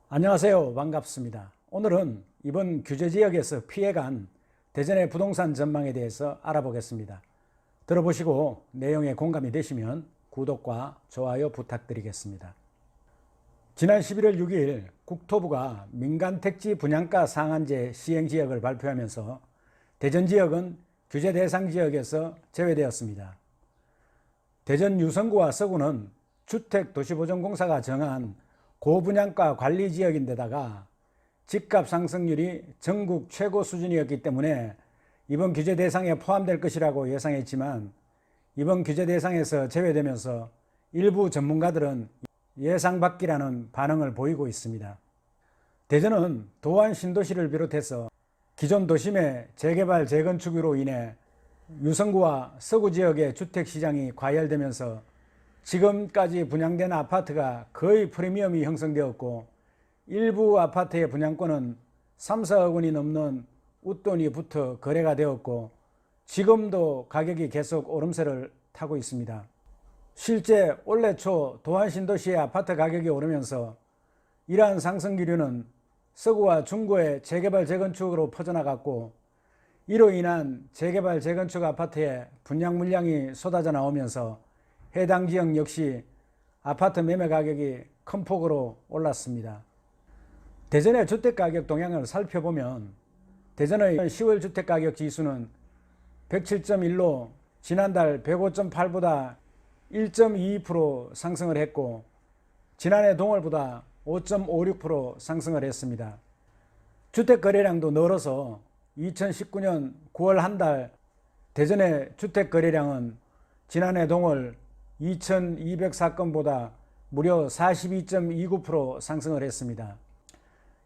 안녕하세요. 반갑습니다. 오늘은 이번 규제지역에서 피해간 대전의 부동산 전망에 대해서 알아보겠습니다. 들어보시고 내용에 공감이 되시면 구독과 좋아요 부탁드리겠습니다. 지난 11월 6일 국토부가 민간택지 분양가 상한제 시행지역을 발표하면서 대전지역은 규제 대상 지역에서 제외되었습니다. 대전 유성구와 서구는 주택도시보전공사가 정한 고분양가 관리지역인데다가 집값 상승률이 전국 최고 수준이었기 때문에 이번 규제 대상에 포함될 것이라고 예상했지만 이번 규제 대상에서 제외되면서 일부 전문가들은 예상 밖이라는 반응을 보이고 있습니다. 대전은 도안 신도시를 비롯해서 기존 도심의 재개발 재건축으로 인해 유성구와 서구 지역의 주택시장이 과열되면서 지금까지 분양된 아파트가 거의 프리미엄이 형성되었고 일부 아파트의 분양권은 3, 4억 원이 넘는 웃돈이부터 거래가 되었고 지금도 가격이 계속 오름세를 타고 있습니다. 실제 올해 초 도안신도시의 아파트 가격이 오르면서 이러한 상승 기류는 서구와 중구의 재개발 재건축으로 퍼져나갔고 이로 인한 재개발 재건축 아파트의 분양 물량이 쏟아져 나오면서 해당 지역 역시 아파트 매매 가격이 큰 폭으로 올랐습니다. 대전의 주택가격 동향을 살펴보면 대전의 10월 주택가격 지수는 107.1로 지난달 105.8보다 1.22% 상승을 했고 지난해 동월보다 5.56% 상승을 했습니다. 주택거래량도 늘어서 2019년 9월 한 달 대전의 주택거래량은 지난해 동월 2204건보다 무려 42.29% 상승을 했습니다.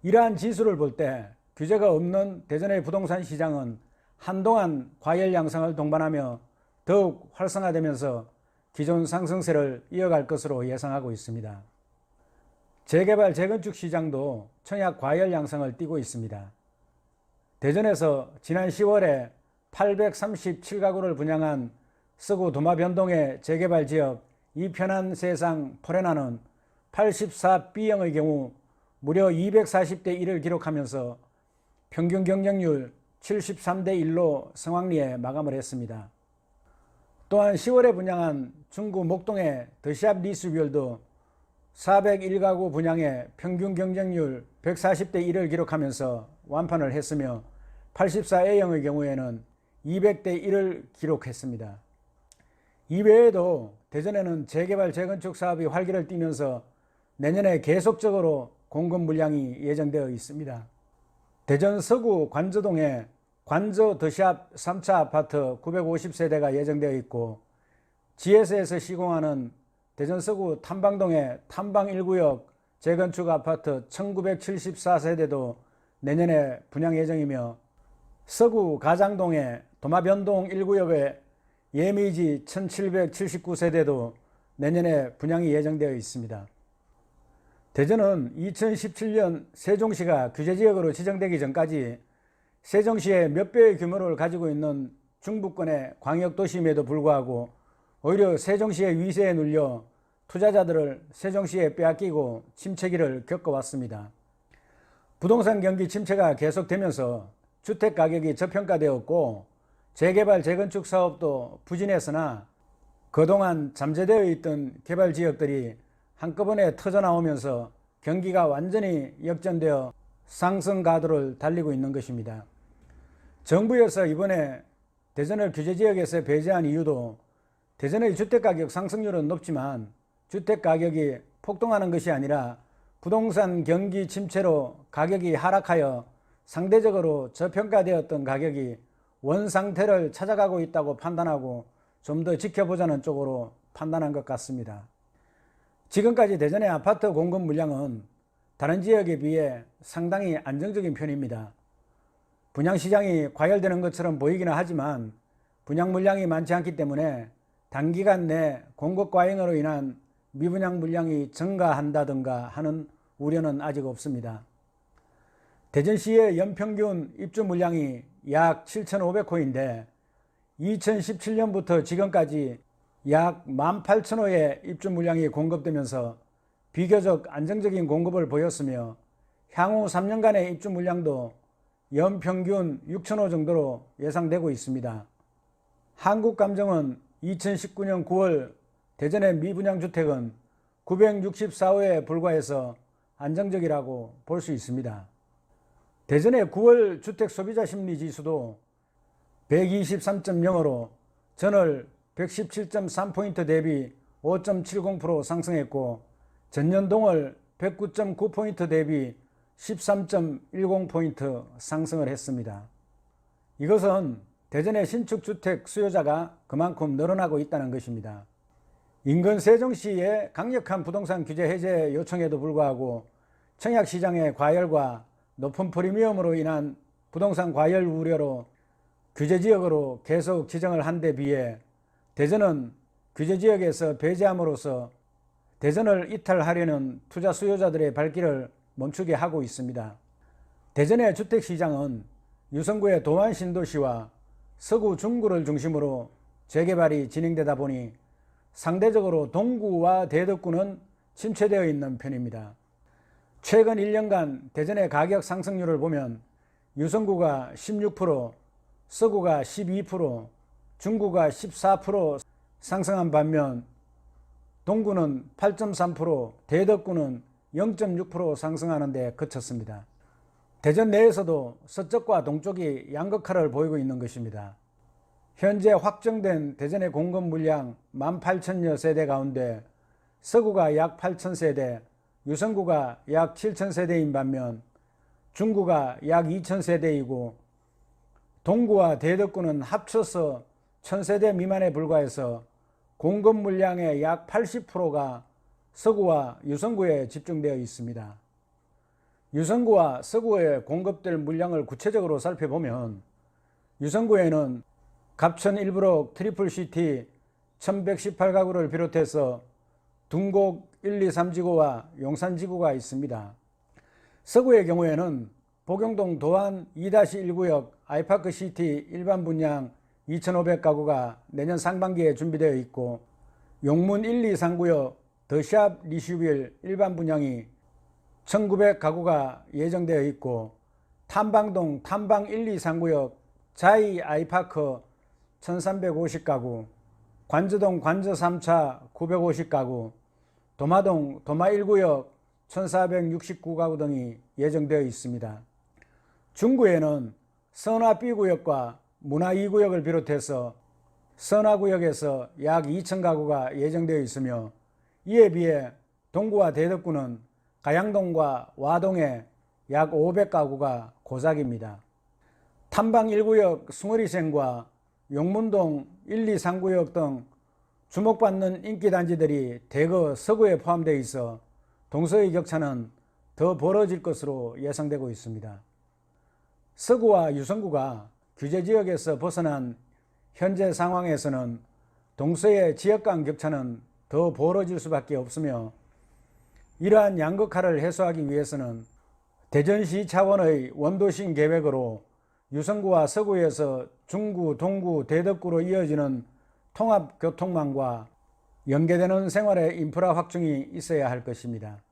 이러한 지수를 볼 때 규제가 없는 대전의 부동산 시장은 한동안 과열 양상을 동반하며 더욱 활성화되면서 기존 상승세를 이어갈 것으로 예상하고 있습니다. 재개발 재건축 시장도 청약 과열 양상을 띠고 있습니다. 대전에서 지난 10월에 837가구를 분양한 서구 도마변동의 재개발 지역 이편한 세상 포레나는 84B형의 경우 무려 240대 1을 기록하면서 평균 경쟁률 73대 1로 성황리에 마감을 했습니다. 또한 10월에 분양한 중구 목동의 더샵 리스월드 401가구 분양에 평균 경쟁률 140대 1을 기록하면서 완판을 했으며 84A형의 경우에는 200대 1을 기록했습니다. 이외에도 대전에는 재개발 재건축 사업이 활기를 띠면서 내년에 계속적으로 공급 물량이 예정되어 있습니다. 대전 서구 관저동에 관저 더샵 3차 아파트 950세대가 예정되어 있고 GS에서 시공하는 대전 서구 탐방동의 탐방 1구역 재건축 아파트 1974세대도 내년에 분양 예정이며 서구 가장동의 도마변동 1구역의 예미지 1779세대도 내년에 분양이 예정되어 있습니다. 대전은 2017년 세종시가 규제지역으로 지정되기 전까지 세종시의 몇 배의 규모를 가지고 있는 중부권의 광역도시임에도 불구하고 오히려 세종시의 위세에 눌려 투자자들을 세종시에 빼앗기고 침체기를 겪어왔습니다. 부동산 경기 침체가 계속되면서 주택가격이 저평가되었고 재개발 재건축 사업도 부진했으나 그동안 잠재되어 있던 개발지역들이 한꺼번에 터져나오면서 경기가 완전히 역전되어 상승 가도를 달리고 있는 것입니다. 정부에서 이번에 대전을 규제지역에서 배제한 이유도 대전의 주택가격 상승률은 높지만 주택가격이 폭등하는 것이 아니라 부동산 경기 침체로 가격이 하락하여 상대적으로 저평가되었던 가격이 원상태를 찾아가고 있다고 판단하고 좀 더 지켜보자는 쪽으로 판단한 것 같습니다. 지금까지 대전의 아파트 공급 물량은 다른 지역에 비해 상당히 안정적인 편입니다. 분양시장이 과열되는 것처럼 보이기는 하지만 분양 물량이 많지 않기 때문에 단기간 내 공급 과잉으로 인한 미분양 물량이 증가한다든가 하는 우려는 아직 없습니다. 대전시의 연평균 입주 물량이 약 7,500호인데 2017년부터 지금까지 약 18,000호의 입주 물량이 공급되면서 비교적 안정적인 공급을 보였으며 향후 3년간의 입주 물량도 연평균 6,000호 정도로 예상되고 있습니다. 한국감정은 2019년 9월 대전의 미분양 주택은 964호에 불과해서 안정적이라고 볼 수 있습니다. 대전의 9월 주택 소비자 심리 지수도 123.0으로 전월 117.3포인트 대비 5.70% 상승했고 전년 동월 109.9포인트 대비 13.10포인트 상승을 했습니다. 이것은 대전의 신축주택 수요자가 그만큼 늘어나고 있다는 것입니다. 인근 세종시의 강력한 부동산 규제 해제 요청에도 불구하고 청약시장의 과열과 높은 프리미엄으로 인한 부동산 과열 우려로 규제지역으로 계속 지정을 한 데 비해 대전은 규제지역에서 배제함으로써 대전을 이탈하려는 투자 수요자들의 발길을 멈추게 하고 있습니다. 대전의 주택시장은 유성구의 도안 신도시와 서구 중구를 중심으로 재개발이 진행되다 보니 상대적으로 동구와 대덕구는 침체되어 있는 편입니다. 최근 1년간 대전의 가격 상승률을 보면 유성구가 16%, 서구가 12%, 중구가 14% 상승한 반면 동구는 8.3%, 대덕구는 0.6% 상승하는 데 그쳤습니다. 대전 내에서도 서쪽과 동쪽이 양극화를 보이고 있는 것입니다. 현재 확정된 대전의 공급 물량 18,000여 세대 가운데 서구가 약 8,000세대, 유성구가 약 7,000세대인 반면 중구가 약 2,000세대이고 동구와 대덕구는 합쳐서 1,000세대 미만에 불과해서 공급 물량의 약 80%가 서구와 유성구에 집중되어 있습니다. 유성구와 서구에 공급될 물량을 구체적으로 살펴보면 유성구에는 갑천 1브록 트리플CT 1118가구를 비롯해서 둔곡 1, 2, 3지구와 용산지구가 있습니다. 서구의 경우에는 복용동 도안 2-1구역 아이파크시티 일반 분양 2,500가구가 내년 상반기에 준비되어 있고 용문 1, 2, 3구역 더샵 리슈빌 일반 분양이 1,900가구가 예정되어 있고 탐방동 탐방 1, 2, 3구역 자이 아이파크 1,350가구, 관저동 관저 3차 950가구, 도마동 도마 1구역 1,469가구 등이 예정되어 있습니다. 중구에는 선화 B구역과 문화 2구역을 비롯해서 선화구역에서 약 2,000가구가 예정되어 있으며 이에 비해 동구와 대덕구는 가양동과 와동에 약 500가구가 고작입니다. 탐방 1구역 숭어리생과 용문동 1, 2, 3구역 등 주목받는 인기단지들이 대거 서구에 포함되어 있어 동서의 격차는 더 벌어질 것으로 예상되고 있습니다. 서구와 유성구가 규제지역에서 벗어난 현재 상황에서는 동서의 지역 간 격차는 더 벌어질 수밖에 없으며 이러한 양극화를 해소하기 위해서는 대전시 차원의 원도심 계획으로 유성구와 서구에서 중구, 동구, 대덕구로 이어지는 통합교통망과 연계되는 생활의 인프라 확충이 있어야 할 것입니다.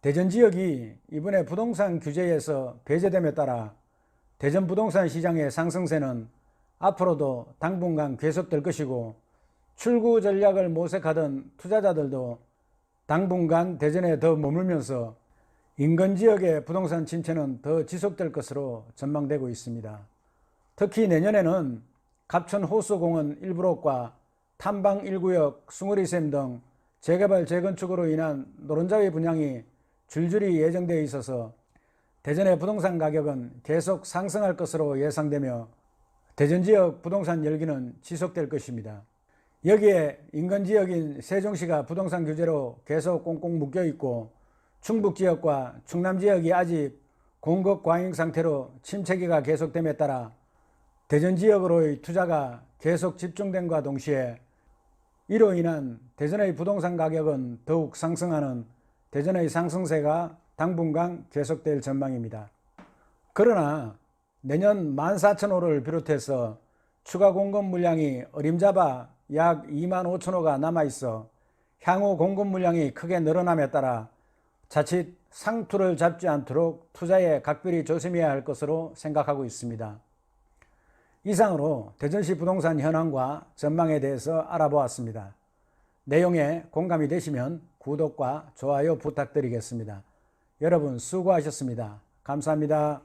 대전 지역이 이번에 부동산 규제에서 배제됨에 따라 대전 부동산 시장의 상승세는 앞으로도 당분간 계속될 것이고 출구 전략을 모색하던 투자자들도 당분간 대전에 더 머물면서 인근 지역의 부동산 침체는 더 지속될 것으로 전망되고 있습니다. 특히 내년에는 갑천 호수공원 1브록과 탐방 1구역 숭어리샘 등 재개발 재건축으로 인한 노른자위 분양이 줄줄이 예정되어 있어서 대전의 부동산 가격은 계속 상승할 것으로 예상되며 대전 지역 부동산 열기는 지속될 것입니다. 여기에 인근 지역인 세종시가 부동산 규제로 계속 꽁꽁 묶여 있고 충북 지역과 충남 지역이 아직 공급 과잉 상태로 침체기가 계속됨에 따라 대전 지역으로의 투자가 계속 집중됨과 동시에 이로 인한 대전의 부동산 가격은 더욱 상승하는 대전의 상승세가 당분간 계속될 전망입니다. 그러나 내년 14,000호를 비롯해서 추가 공급 물량이 어림잡아 약 25,000호가 남아있어 향후 공급 물량이 크게 늘어남에 따라 자칫 상투를 잡지 않도록 투자에 각별히 조심해야 할 것으로 생각하고 있습니다. 이상으로 대전시 부동산 현황과 전망에 대해서 알아보았습니다. 내용에 공감이 되시면 구독과 좋아요 부탁드리겠습니다. 여러분 수고하셨습니다. 감사합니다.